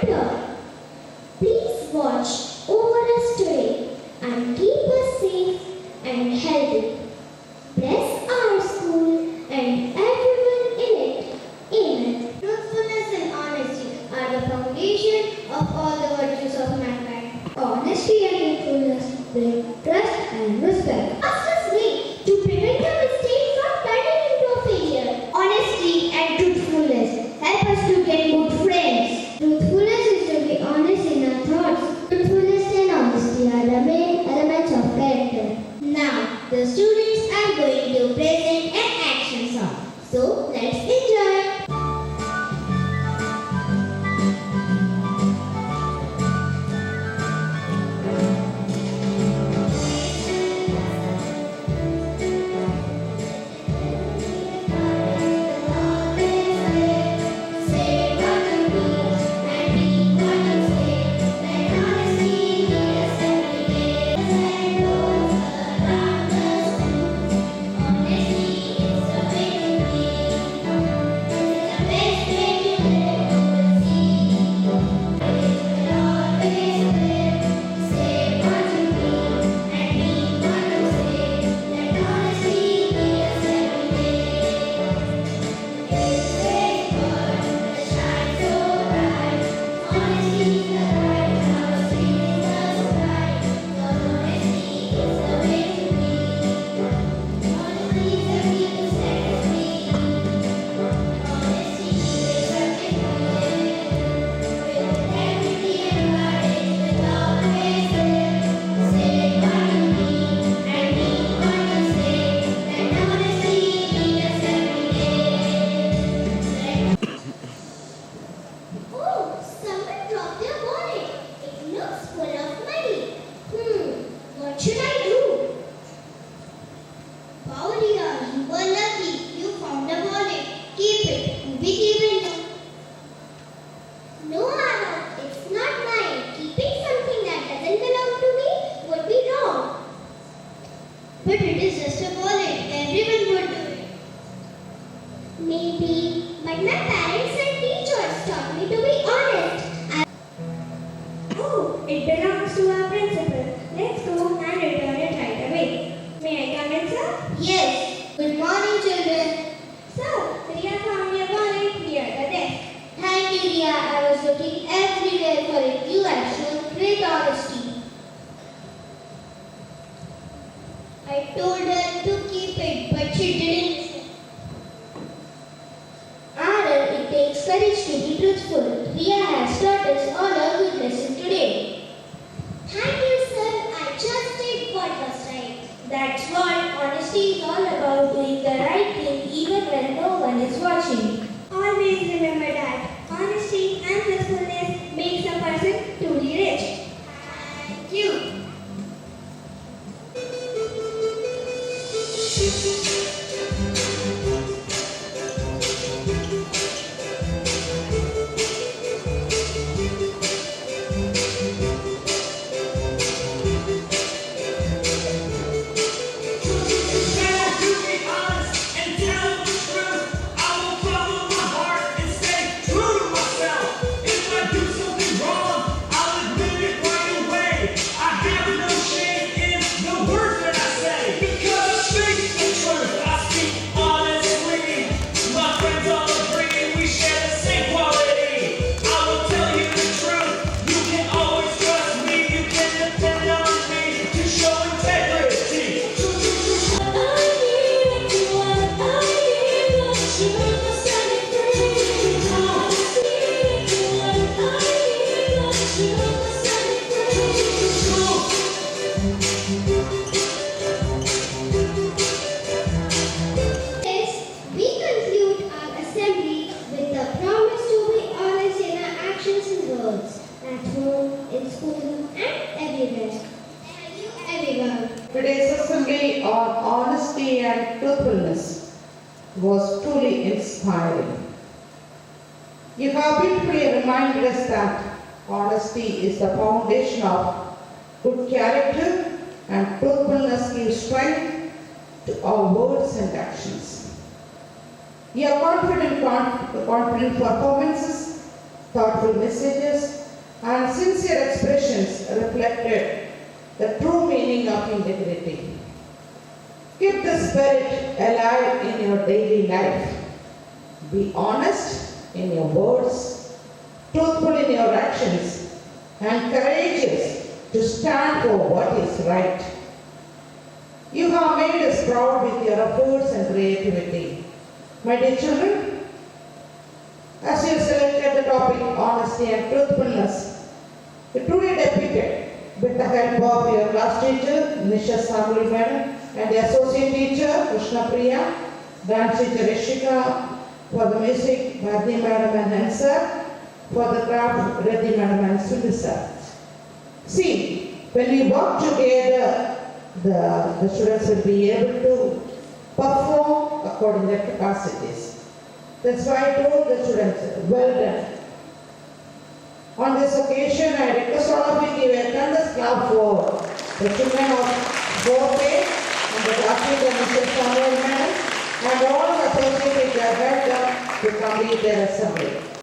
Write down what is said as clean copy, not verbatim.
and pure. Please watch over us today and keep us safe and healthy. Bless our school and everyone in it. Amen. Truthfulness and honesty are the foundation of all the virtues of mankind. Honesty and truthfulness bring trust and respect. Fastest way to prevent a mistake from turning into a failure. Honesty and truthfulness help us to get good friends. Truthfulness is to be honest in our thoughts. Truthfulness and honesty are the main elements of character. Now, the students are going to present an action song. So, let's enjoy. But it is just a wallet. Everyone would do it. Maybe, but my parents and teachers taught me to be honest. Oh, it belongs to our principal. Let's go and return it right away. May I come in, sir? Yes. Good morning, children. Sir, Riya found your wallet near the desk. Thank you, Riya. I was looking everywhere for it. You have shown great honesty. I told her to keep it, but she didn't listen. Aaron, it takes courage to be truthful. Riya has taught us all a good lesson today. Thank you, sir. I just did what was right. That's what honesty is all about, doing the right thing even when no one is watching. Always remember that honesty and truthfulness makes a person truly rich. Thank you. Today's assembly on honesty and truthfulness was truly inspiring. You have beautifully reminded us that honesty is the foundation of good character and truthfulness gives strength to our words and actions. Your confident performances thoughtful messages, and sincere expressions reflected the true meaning of integrity. Keep the spirit alive in your daily life. Be honest in your words, truthful in your actions, and courageous to stand for what is right. You have made us proud with your efforts and creativity. My dear children, as you selected the topic honesty and truthfulness, you truly depicted with the help of your class teacher, Nisha Samuli Madam, and the associate teacher, Krishna Priya, dance teacher, Rishika, for the music, Bharti Madam and Hansa, for the craft, Reddy Madam and Sundasa. See, when we work together, the students will be able to perform according to their capacities. That's why I told the students, well done. On this occasion, I request all of you give a tremendous clap for the children of 4th and the classmates of Mr. Samuel Madam and all the associated who have helped them to complete their assembly.